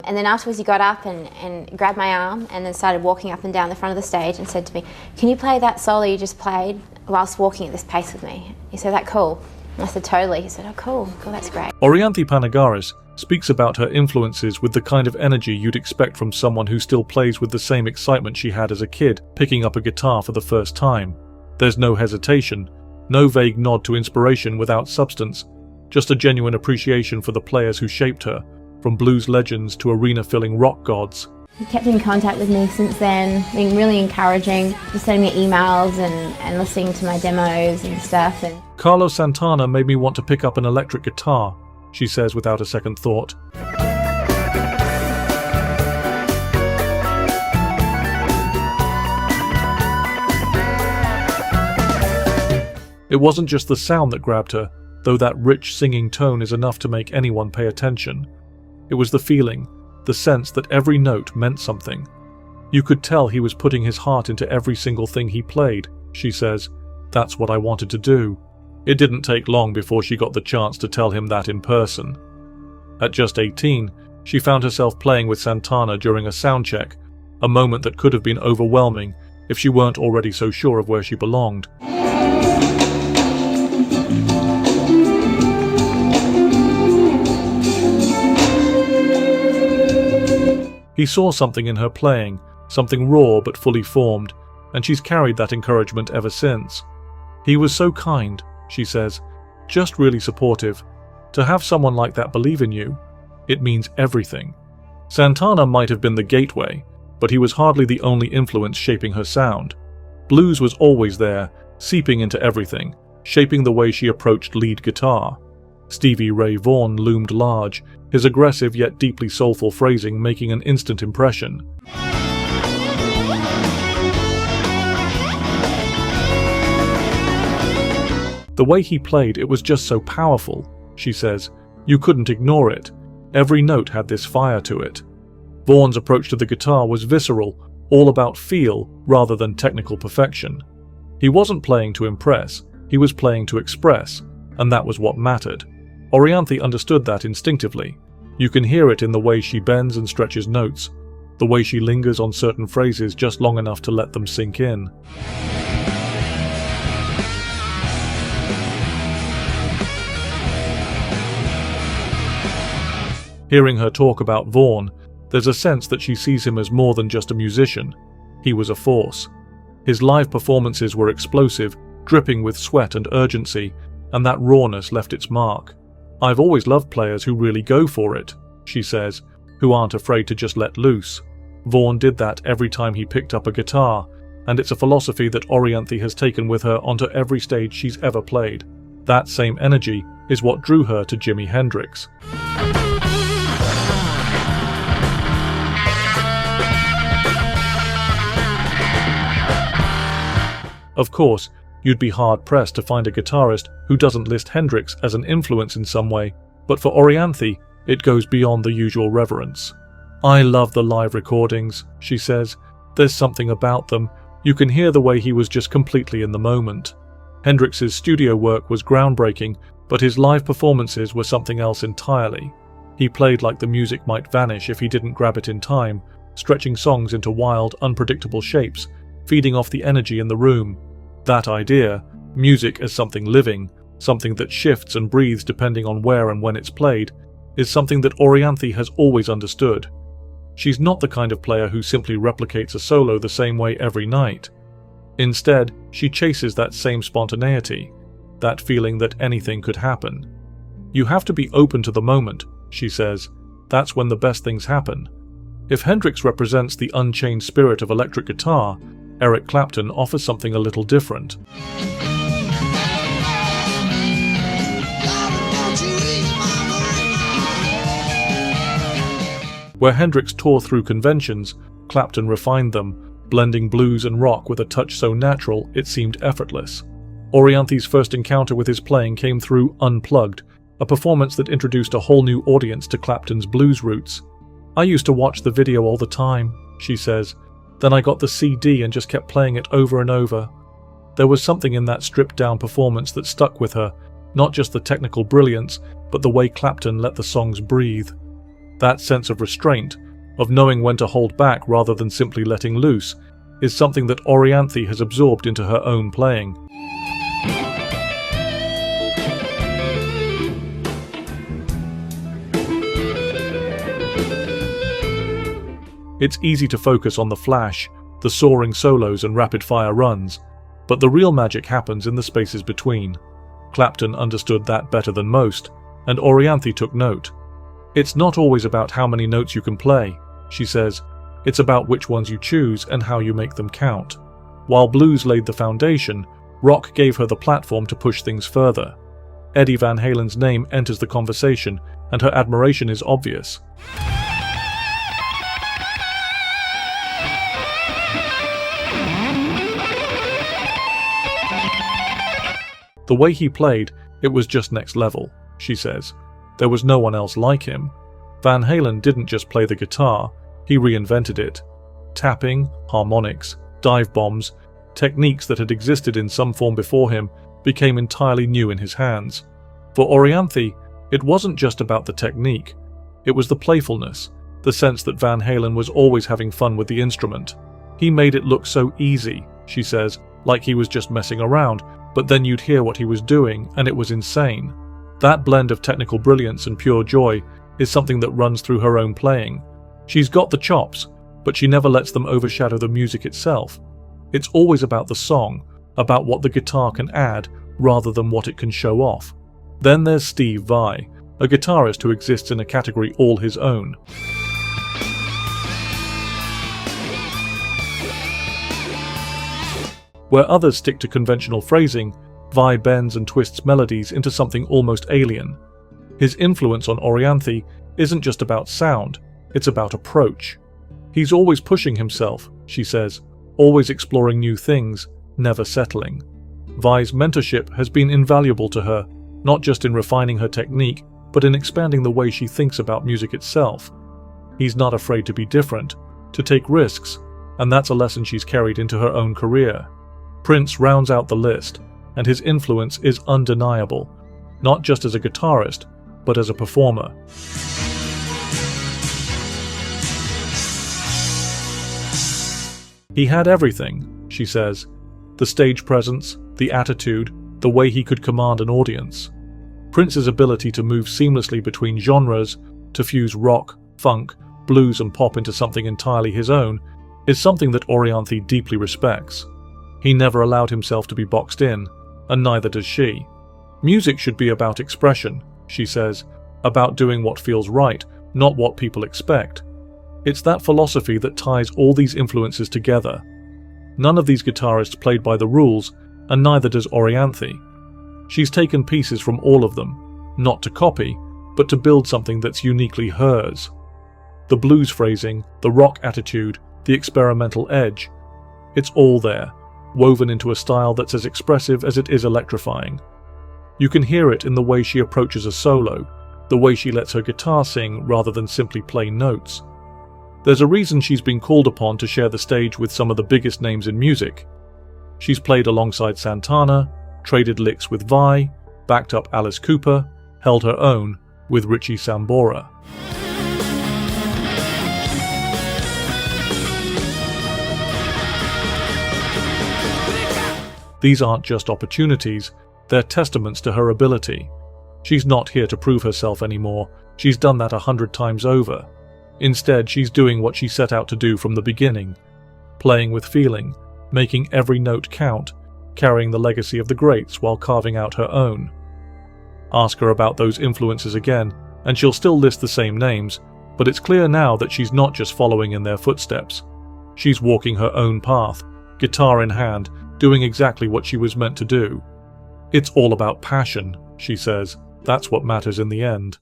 And then afterwards he got up and grabbed my arm and then started walking up and down the front of the stage and said to me, "Can you play that solo you just played whilst walking at this pace with me?" He said, "That cool?" And I said, "Totally." He said, "Oh, cool, that's great." Orianthi Panagaris speaks about her influences with the kind of energy you'd expect from someone who still plays with the same excitement she had as a kid picking up a guitar for the first time. There's no hesitation, no vague nod to inspiration without substance, just a genuine appreciation for the players who shaped her, from blues legends to arena-filling rock gods. He kept in contact with me since then, being really encouraging, just sending me emails and listening to my demos and stuff. And Carlos Santana made me want to pick up an electric guitar, she says without a second thought. It wasn't just the sound that grabbed her, though that rich singing tone is enough to make anyone pay attention. It was the feeling, the sense that every note meant something. You could tell he was putting his heart into every single thing he played, she says. That's what I wanted to do. It didn't take long before she got the chance to tell him that in person. At just 18, she found herself playing with Santana during a sound check, a moment that could have been overwhelming if she weren't already so sure of where she belonged. He saw something in her playing, something raw but fully formed, and she's carried that encouragement ever since. He was so kind, she says, just really supportive. To have someone like that believe in you, it means everything. Santana might have been the gateway, but he was hardly the only influence shaping her sound. Blues was always there, seeping into everything, shaping the way she approached lead guitar. Stevie Ray Vaughan loomed large, his aggressive yet deeply soulful phrasing making an instant impression. The way he played, it was just so powerful, she says. You couldn't ignore it. Every note had this fire to it. Vaughan's approach to the guitar was visceral, all about feel rather than technical perfection. He wasn't playing to impress, he was playing to express, and that was what mattered. Orianthi understood that instinctively. You can hear it in the way she bends and stretches notes, the way she lingers on certain phrases just long enough to let them sink in. Hearing her talk about Vaughan, there's a sense that she sees him as more than just a musician. He was a force. His live performances were explosive, dripping with sweat and urgency, and that rawness left its mark. I've always loved players who really go for it, she says, who aren't afraid to just let loose. Vaughan did that every time he picked up a guitar, and it's a philosophy that Orianthi has taken with her onto every stage she's ever played. That same energy is what drew her to Jimi Hendrix. Of course, you'd be hard-pressed to find a guitarist who doesn't list Hendrix as an influence in some way, but for Orianthi, it goes beyond the usual reverence. I love the live recordings, she says. There's something about them. You can hear the way he was just completely in the moment. Hendrix's studio work was groundbreaking, but his live performances were something else entirely. He played like the music might vanish if he didn't grab it in time, stretching songs into wild, unpredictable shapes, feeding off the energy in the room. That idea, music as something living, something that shifts and breathes depending on where and when it's played, is something that Orianthi has always understood. She's not the kind of player who simply replicates a solo the same way every night. Instead, she chases that same spontaneity, that feeling that anything could happen. You have to be open to the moment, she says. That's when the best things happen. If Hendrix represents the unchained spirit of electric guitar, Eric Clapton offers something a little different. Where Hendrix tore through conventions, Clapton refined them, blending blues and rock with a touch so natural it seemed effortless. Orianthi's first encounter with his playing came through Unplugged, a performance that introduced a whole new audience to Clapton's blues roots. I used to watch the video all the time, she says. Then I got the CD and just kept playing it over and over. There was something in that stripped-down performance that stuck with her, not just the technical brilliance, but the way Clapton let the songs breathe. That sense of restraint, of knowing when to hold back rather than simply letting loose, is something that Orianthi has absorbed into her own playing. It's easy to focus on the flash, the soaring solos and rapid-fire runs, but the real magic happens in the spaces between. Clapton understood that better than most, and Orianthi took note. It's not always about how many notes you can play, she says. It's about which ones you choose and how you make them count. While blues laid the foundation, rock gave her the platform to push things further. Eddie Van Halen's name enters the conversation, and her admiration is obvious. The way he played, it was just next level, she says. There was no one else like him. Van Halen didn't just play the guitar, he reinvented it. Tapping, harmonics, dive bombs, techniques that had existed in some form before him became entirely new in his hands. For Orianthi, it wasn't just about the technique. It was the playfulness, the sense that Van Halen was always having fun with the instrument. He made it look so easy, she says, like he was just messing around, but then you'd hear what he was doing and it was insane. That blend of technical brilliance and pure joy is something that runs through her own playing. She's got the chops, but she never lets them overshadow the music itself. It's always about the song, about what the guitar can add rather than what it can show off. Then there's Steve Vai, a guitarist who exists in a category all his own. Where others stick to conventional phrasing, Vai bends and twists melodies into something almost alien. His influence on Orianthi isn't just about sound, it's about approach. He's always pushing himself, she says, always exploring new things, never settling. Vai's mentorship has been invaluable to her, not just in refining her technique, but in expanding the way she thinks about music itself. He's not afraid to be different, to take risks, and that's a lesson she's carried into her own career. Prince rounds out the list, and his influence is undeniable, not just as a guitarist, but as a performer. He had everything, she says. The stage presence, the attitude, the way he could command an audience. Prince's ability to move seamlessly between genres, to fuse rock, funk, blues and pop into something entirely his own, is something that Orianthi deeply respects. He never allowed himself to be boxed in, and neither does she. Music should be about expression, she says, about doing what feels right, not what people expect. It's that philosophy that ties all these influences together. None of these guitarists played by the rules, and neither does Orianthi. She's taken pieces from all of them, not to copy, but to build something that's uniquely hers. The blues phrasing, the rock attitude, the experimental edge. It's all there, woven into a style that's as expressive as it is electrifying. You can hear it in the way she approaches a solo, the way she lets her guitar sing rather than simply play notes. There's a reason she's been called upon to share the stage with some of the biggest names in music. She's played alongside Santana, traded licks with Vai, backed up Alice Cooper, held her own with Richie Sambora. These aren't just opportunities, they're testaments to her ability. She's not here to prove herself anymore, she's done that 100 times over. Instead, she's doing what she set out to do from the beginning, playing with feeling, making every note count, carrying the legacy of the greats while carving out her own. Ask her about those influences again, and she'll still list the same names, but it's clear now that she's not just following in their footsteps. She's walking her own path, guitar in hand, doing exactly what she was meant to do. It's all about passion, she says. That's what matters in the end.